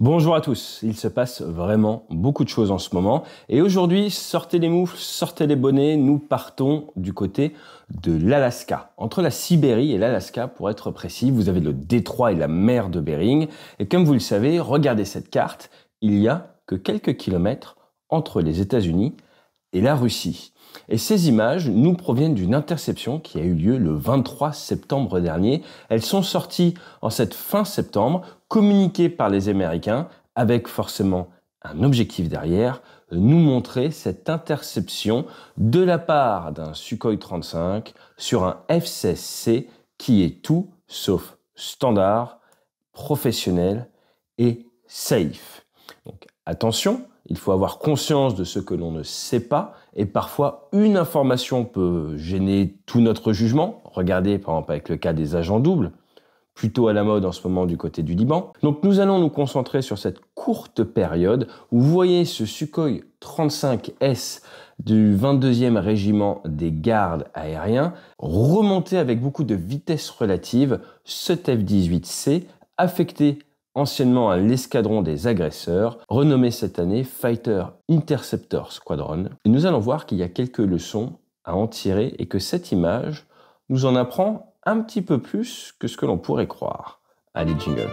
Bonjour à tous, il se passe vraiment beaucoup de choses en ce moment et aujourd'hui, sortez les moufles, sortez les bonnets, nous partons du côté de l'Alaska. Entre la Sibérie et l'Alaska, pour être précis, vous avez le détroit et la mer de Bering et comme vous le savez, regardez cette carte, il y a que quelques kilomètres entre les États-Unis et la Russie. Et ces images nous proviennent d'une interception qui a eu lieu le 23 septembre dernier. Elles sont sorties en cette fin septembre, communiquées par les Américains, avec forcément un objectif derrière, nous montrer cette interception de la part d'un Sukhoi 35 sur un F-16C qui est tout sauf standard, professionnel et safe. Donc attention, il faut avoir conscience de ce que l'on ne sait pas et parfois une information peut gêner tout notre jugement. Regardez par exemple avec le cas des agents doubles, plutôt à la mode en ce moment du côté du Liban. Donc nous allons nous concentrer sur cette courte période où vous voyez ce Sukhoi 35S du 22e régiment des gardes aériens remonter avec beaucoup de vitesse relative cet F-18C affecté anciennement à l'escadron des agresseurs, renommé cette année Fighter Interceptor Squadron. Et nous allons voir qu'il y a quelques leçons à en tirer et que cette image nous en apprend un petit peu plus que ce que l'on pourrait croire. Allez, jingle.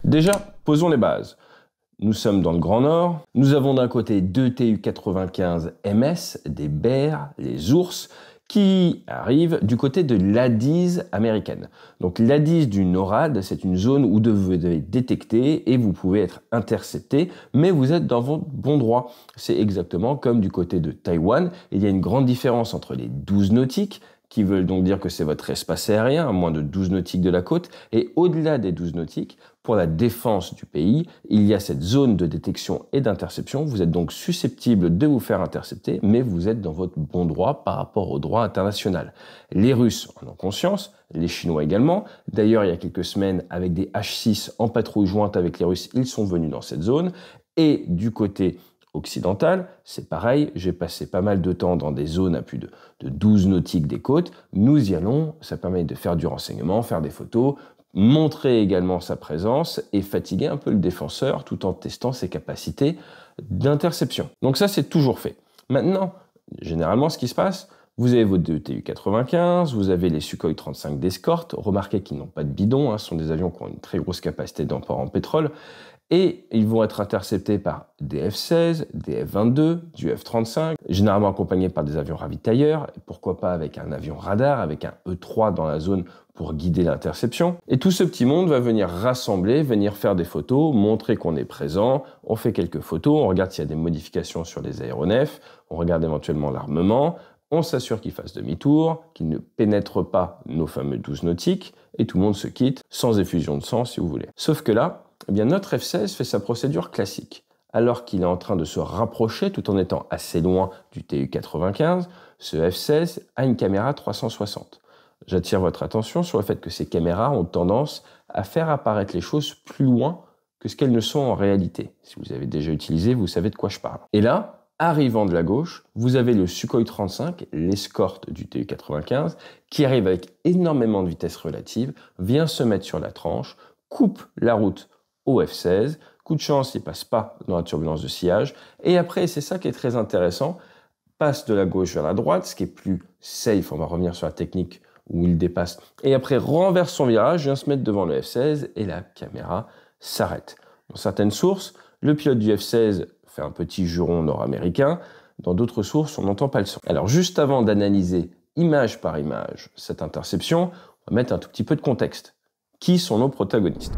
Déjà, posons les bases. Nous sommes dans le Grand Nord. Nous avons d'un côté deux Tu-95 MS, des bears, les ours, qui arrivent du côté de l'A-10 américaine. Donc l'A-10 du NORAD, c'est une zone où vous devez détecter et vous pouvez être intercepté, mais vous êtes dans votre bon droit. C'est exactement comme du côté de Taïwan. Il y a une grande différence entre les 12 nautiques, qui veulent donc dire que c'est votre espace aérien, à moins de 12 nautiques de la côte, et au-delà des 12 nautiques, pour la défense du pays, il y a cette zone de détection et d'interception. Vous êtes donc susceptible de vous faire intercepter, mais vous êtes dans votre bon droit par rapport au droit international. Les Russes en ont conscience, les Chinois également. D'ailleurs, il y a quelques semaines, avec des H-6 en patrouille jointe avec les Russes, ils sont venus dans cette zone. Et du côté occidentale, c'est pareil, j'ai passé pas mal de temps dans des zones à plus de 12 nautiques des côtes, nous y allons, ça permet de faire du renseignement, faire des photos, montrer également sa présence et fatiguer un peu le défenseur tout en testant ses capacités d'interception. Donc ça, c'est toujours fait. Maintenant, généralement, ce qui se passe, vous avez vos deux Tu-95, vous avez les Sukhoi 35 d'escorte, remarquez qu'ils n'ont pas de bidon, ce sont des avions qui ont une très grosse capacité d'emport en pétrole, et ils vont être interceptés par des F-16, des F-22, du F-35, généralement accompagnés par des avions ravitailleurs, et pourquoi pas avec un avion radar, avec un E-3 dans la zone pour guider l'interception. Et tout ce petit monde va venir rassembler, venir faire des photos, montrer qu'on est présent, on fait quelques photos, on regarde s'il y a des modifications sur les aéronefs, on regarde éventuellement l'armement, on s'assure qu'ils fassent demi-tour, qu'ils ne pénètrent pas nos fameux 12 nautiques, et tout le monde se quitte, sans effusion de sang si vous voulez. Sauf que là, eh bien, notre F-16 fait sa procédure classique. Alors qu'il est en train de se rapprocher tout en étant assez loin du Tu-95, ce F-16 a une caméra 360. J'attire votre attention sur le fait que ces caméras ont tendance à faire apparaître les choses plus loin que ce qu'elles ne sont en réalité. Si vous avez déjà utilisé, vous savez de quoi je parle. Et là, arrivant de la gauche, vous avez le Sukhoi 35, l'escorte du Tu-95, qui arrive avec énormément de vitesse relative, vient se mettre sur la tranche, coupe la route au F-16, coup de chance, il passe pas dans la turbulence de sillage, et après, c'est ça qui est très intéressant, passe de la gauche vers la droite, ce qui est plus safe, on va revenir sur la technique où il dépasse, et après renverse son virage, vient se mettre devant le F-16, et la caméra s'arrête. Dans certaines sources, le pilote du F-16 fait un petit juron nord-américain, dans d'autres sources, on n'entend pas le son. Alors juste avant d'analyser image par image cette interception, on va mettre un tout petit peu de contexte. Qui sont nos protagonistes?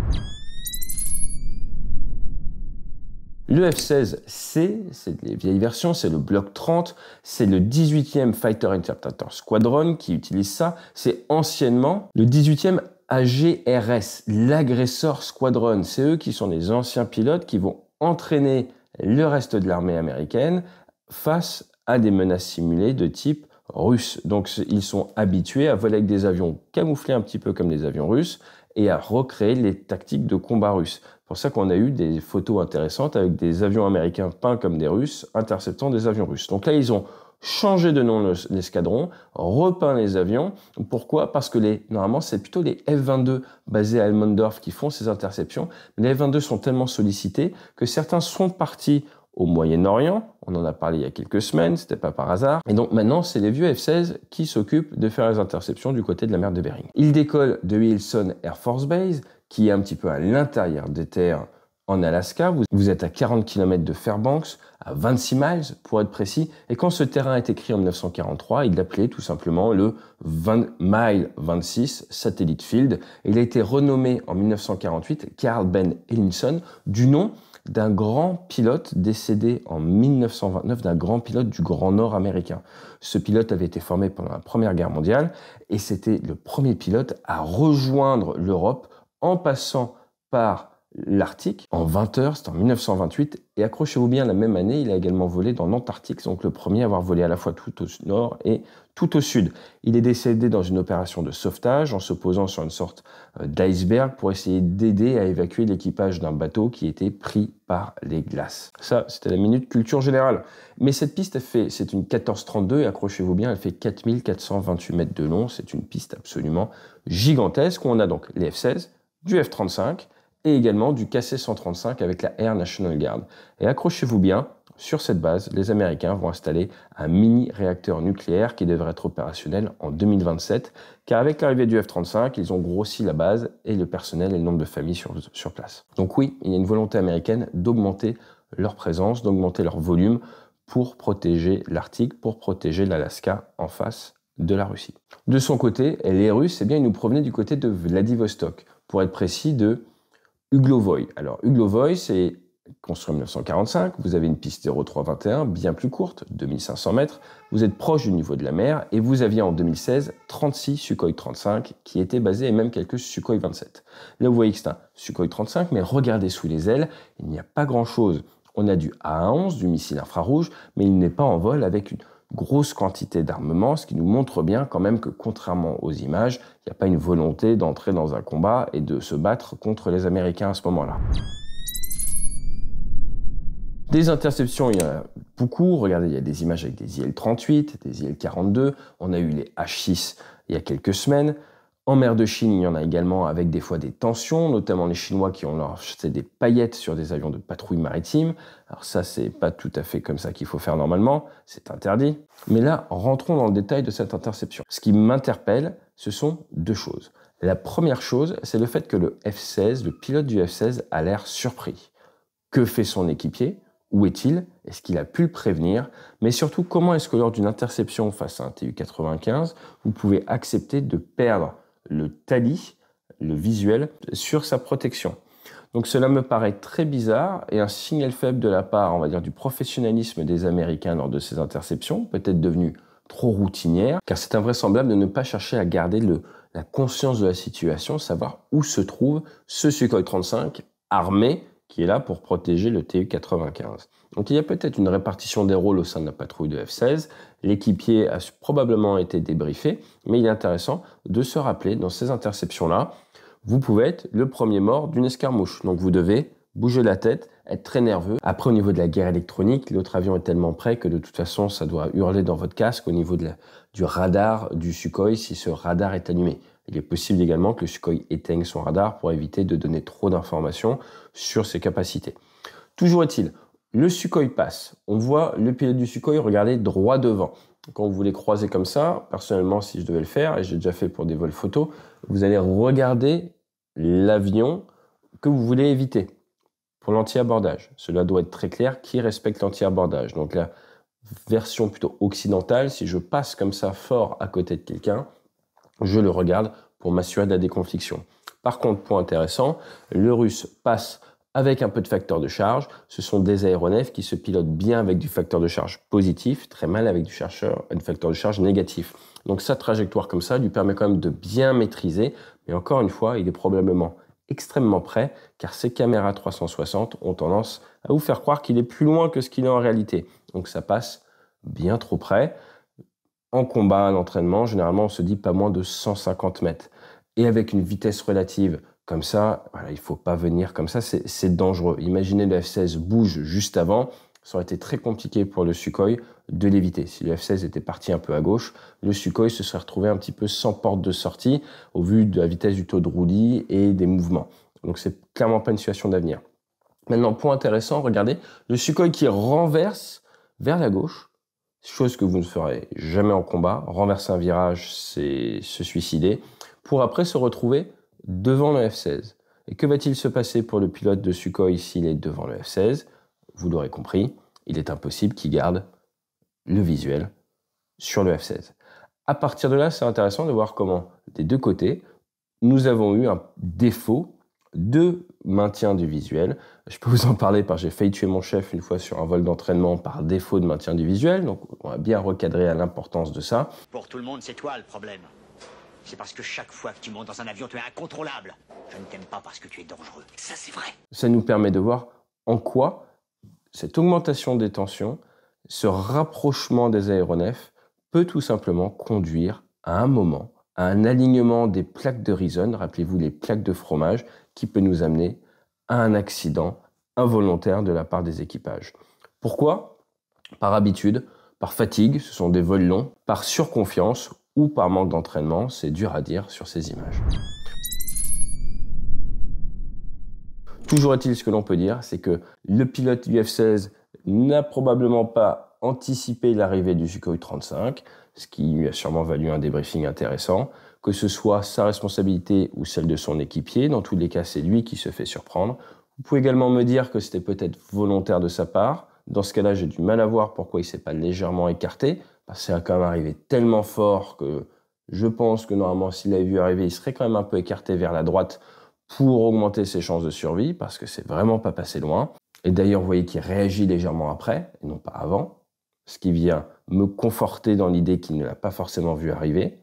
Le F-16C, c'est les vieilles versions, c'est le Block 30, c'est le 18e Fighter Interceptor Squadron qui utilise ça. C'est anciennement le 18e AGRS, l'Aggressor Squadron. C'est eux qui sont les anciens pilotes qui vont entraîner le reste de l'armée américaine face à des menaces simulées de type russe. Donc ils sont habitués à voler avec des avions camouflés un petit peu comme les avions russes et à recréer les tactiques de combat russes. C'est pour ça qu'on a eu des photos intéressantes avec des avions américains peints comme des Russes interceptant des avions russes. Donc là, ils ont changé de nom l'escadron, repeint les avions. Pourquoi? Parce que normalement, c'est plutôt les F-22 basés à Elmendorf qui font ces interceptions. Mais les F-22 sont tellement sollicités que certains sont partis au Moyen-Orient. On en a parlé il y a quelques semaines, c'était pas par hasard. Et donc maintenant, c'est les vieux F-16 qui s'occupent de faire les interceptions du côté de la mer de Bering. Ils décollent de Wilson Air Force Base, qui est un petit peu à l'intérieur des terres en Alaska. Vous êtes à 40 km de Fairbanks, à 26 miles pour être précis. Et quand ce terrain a été créé en 1943, il l'appelait tout simplement le Mile 26 Satellite Field. Il a été renommé en 1948 Carl Ben Ellinson du nom d'un grand pilote décédé en 1929, d'un grand pilote du Grand Nord américain. Ce pilote avait été formé pendant la Première Guerre mondiale et c'était le premier pilote à rejoindre l'Europe en passant par l'Arctique en 20 heures, c'était en 1928. Et accrochez-vous bien, la même année, il a également volé dans l'Antarctique, donc le premier à avoir volé à la fois tout au nord et tout au sud. Il est décédé dans une opération de sauvetage en se posant sur une sorte d'iceberg pour essayer d'aider à évacuer l'équipage d'un bateau qui était pris par les glaces. Ça, c'était la minute culture générale. Mais cette piste, c'est une 1432 et accrochez-vous bien, elle fait 4428 mètres de long. C'est une piste absolument gigantesque où on a donc les F-16, du F-35, et également du KC-135 avec la Air National Guard. Et accrochez-vous bien, sur cette base, les Américains vont installer un mini-réacteur nucléaire qui devrait être opérationnel en 2027, car avec l'arrivée du F-35, ils ont grossi la base et le personnel et le nombre de familles sur place. Donc oui, il y a une volonté américaine d'augmenter leur présence, d'augmenter leur volume pour protéger l'Arctique, pour protéger l'Alaska en face de la Russie. De son côté, les Russes, ils nous provenaient du côté de Vladivostok, pour être précis de Uglovoy. Alors Uglovoy, c'est construit en 1945, vous avez une piste 0321 bien plus courte, 2500 mètres, vous êtes proche du niveau de la mer et vous aviez en 2016 36 Sukhoi 35 qui étaient basés et même quelques Sukhoi 27. Là vous voyez que c'est un Sukhoi 35, mais regardez sous les ailes, il n'y a pas grand chose. On a du A-11, du missile infrarouge, mais il n'est pas en vol avec une grosse quantité d'armement, ce qui nous montre bien quand même que contrairement aux images, il n'y a pas une volonté d'entrer dans un combat et de se battre contre les Américains à ce moment-là. Des interceptions, il y en a beaucoup. Regardez, il y a des images avec des IL-38, des IL-42. On a eu les H-6 il y a quelques semaines. En mer de Chine, il y en a également avec des fois des tensions, notamment les Chinois qui ont lancé des paillettes sur des avions de patrouille maritime. Alors ça, c'est pas tout à fait comme ça qu'il faut faire normalement, c'est interdit. Mais là, rentrons dans le détail de cette interception. Ce qui m'interpelle, ce sont deux choses. La première chose, c'est le fait que le F-16, le pilote du F-16 a l'air surpris. Que fait son équipier? Où est-il? Est-ce qu'il a pu le prévenir? Mais surtout, comment est-ce que lors d'une interception face à un Tu-95, vous pouvez accepter de perdre le tally, le visuel, sur sa protection? Donc cela me paraît très bizarre et un signal faible de la part, on va dire, du professionnalisme des Américains lors de ces interceptions, peut-être devenue trop routinière, car c'est invraisemblable de ne pas chercher à garder la conscience de la situation, savoir où se trouve ce Sukhoi 35 armé qui est là pour protéger le Tu-95. Donc il y a peut-être une répartition des rôles au sein de la patrouille de F-16. L'équipier a probablement été débriefé, mais il est intéressant de se rappeler dans ces interceptions-là, vous pouvez être le premier mort d'une escarmouche. Donc vous devez bouger la tête, être très nerveux. Après, au niveau de la guerre électronique, l'autre avion est tellement près que de toute façon, ça doit hurler dans votre casque au niveau du radar du Sukhoi si ce radar est allumé. Il est possible également que le Sukhoi éteigne son radar pour éviter de donner trop d'informations sur ses capacités. Toujours est-il, le Sukhoi passe. On voit le pilote du Sukhoi regarder droit devant. Quand vous voulez croiser comme ça, personnellement, si je devais le faire, et j'ai déjà fait pour des vols photos, vous allez regarder l'avion que vous voulez éviter pour l'anti-abordage. Cela doit être très clair qui respecte l'anti-abordage. Donc la version plutôt occidentale, si je passe comme ça fort à côté de quelqu'un, je le regarde pour m'assurer de la déconfliction. Par contre, point intéressant, le russe passe avec un peu de facteur de charge. Ce sont des aéronefs qui se pilotent bien avec du facteur de charge positif, très mal avec du facteur de charge négatif. Donc sa trajectoire comme ça lui permet quand même de bien maîtriser, mais encore une fois, il est probablement extrêmement près, car ces caméras 360 ont tendance à vous faire croire qu'il est plus loin que ce qu'il est en réalité. Donc ça passe bien trop près. En combat, en entraînement, généralement on se dit pas moins de 150 mètres. Et avec une vitesse relative comme ça, voilà, il ne faut pas venir comme ça, c'est dangereux. Imaginez le F-16 bouge juste avant, ça aurait été très compliqué pour le Sukhoi de l'éviter. Si le F-16 était parti un peu à gauche, le Sukhoi se serait retrouvé un petit peu sans porte de sortie au vu de la vitesse du taux de roulis et des mouvements. Donc c'est clairement pas une situation d'avenir. Maintenant, point intéressant, regardez, le Sukhoi qui renverse vers la gauche, chose que vous ne ferez jamais en combat. Renverser un virage, c'est se suicider, pour après se retrouver devant le F-16. Et que va-t-il se passer pour le pilote de Sukhoi s'il est devant le F-16? Vous l'aurez compris, il est impossible qu'il garde le visuel sur le F-16. À partir de là, c'est intéressant de voir comment, des deux côtés, nous avons eu un défaut de maintien du visuel. Je peux vous en parler parce que j'ai failli tuer mon chef une fois sur un vol d'entraînement par défaut de maintien du visuel, donc on va bien recadrer à l'importance de ça. Pour tout le monde, c'est toi le problème. C'est parce que chaque fois que tu montes dans un avion, tu es incontrôlable. Je ne t'aime pas parce que tu es dangereux. Ça, c'est vrai. Ça nous permet de voir en quoi cette augmentation des tensions, ce rapprochement des aéronefs peut tout simplement conduire à un moment, à un alignement des plaques de Reason, rappelez-vous les plaques de fromage, qui peut nous amener à un accident involontaire de la part des équipages. Pourquoi? Par habitude, par fatigue, ce sont des vols longs, par surconfiance ou par manque d'entraînement, c'est dur à dire sur ces images. Toujours est-il, ce que l'on peut dire, c'est que le pilote du F-16 n'a probablement pas anticipé l'arrivée du Sukhoi 35, ce qui lui a sûrement valu un débriefing intéressant, que ce soit sa responsabilité ou celle de son équipier. Dans tous les cas, c'est lui qui se fait surprendre. Vous pouvez également me dire que c'était peut-être volontaire de sa part. Dans ce cas-là, j'ai du mal à voir pourquoi il ne s'est pas légèrement écarté, parce que ça a quand même arrivé tellement fort que je pense que normalement, s'il l'avait vu arriver, il serait quand même un peu écarté vers la droite pour augmenter ses chances de survie, parce que c'est vraiment pas passé loin. Et d'ailleurs, vous voyez qu'il réagit légèrement après, et non pas avant, ce qui vient me conforter dans l'idée qu'il ne l'a pas forcément vu arriver.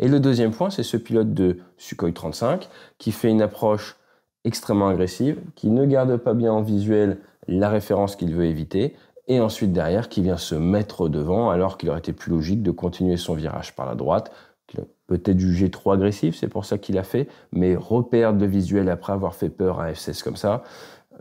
Et le deuxième point, c'est ce pilote de Sukhoi 35 qui fait une approche extrêmement agressive, qui ne garde pas bien en visuel la référence qu'il veut éviter, et ensuite derrière qui vient se mettre au devant alors qu'il aurait été plus logique de continuer son virage par la droite, qu'il a peut-être jugé trop agressif, c'est pour ça qu'il a fait, mais reperdre le visuel après avoir fait peur à un F-16 comme ça,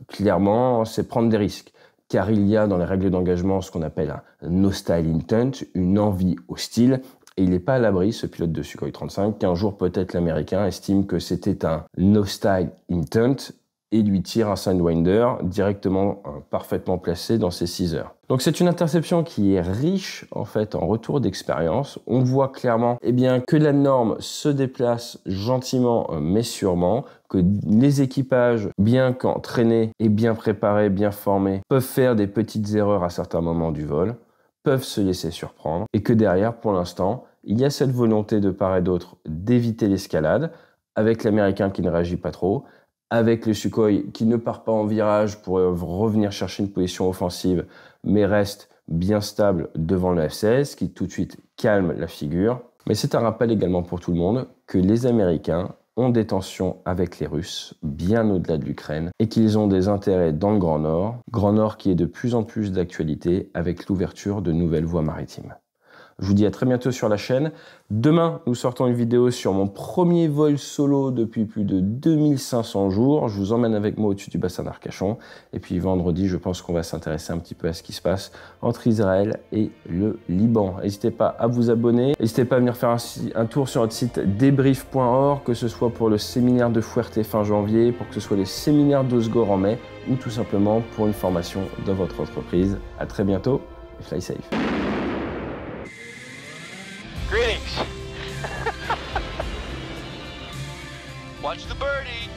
clairement, c'est prendre des risques. Car il y a dans les règles d'engagement ce qu'on appelle un hostile intent, une envie hostile, et il n'est pas à l'abri, ce pilote de Sukhoi 35, qu'un jour peut-être l'Américain estime que c'était un hostile intent et lui tire un Sidewinder directement parfaitement placé dans ses 6 heures. Donc c'est une interception qui est riche en fait en retour d'expérience. On voit clairement que la norme se déplace gentiment mais sûrement, que les équipages bien qu'entraînés et bien préparés, bien formés, peuvent faire des petites erreurs à certains moments du vol, peuvent se laisser surprendre et que derrière, pour l'instant, il y a cette volonté de part et d'autre d'éviter l'escalade avec l'Américain qui ne réagit pas trop, avec le Sukhoi qui ne part pas en virage pour revenir chercher une position offensive, mais reste bien stable devant le F-16, qui tout de suite calme la figure. Mais c'est un rappel également pour tout le monde que les Américains ont des tensions avec les Russes, bien au-delà de l'Ukraine, et qu'ils ont des intérêts dans le Grand Nord qui est de plus en plus d'actualité avec l'ouverture de nouvelles voies maritimes. Je vous dis à très bientôt sur la chaîne. Demain, nous sortons une vidéo sur mon premier vol solo depuis plus de 2500 jours. Je vous emmène avec moi au-dessus du bassin d'Arcachon. Et puis vendredi, je pense qu'on va s'intéresser un petit peu à ce qui se passe entre Israël et le Liban. N'hésitez pas à vous abonner. N'hésitez pas à venir faire un tour sur notre site debrief.org, que ce soit pour le séminaire de Fuerte fin janvier, pour que ce soit les séminaires d'Osgore en mai, ou tout simplement pour une formation dans votre entreprise. À très bientôt et fly safe. Greetings. Watch the birdie.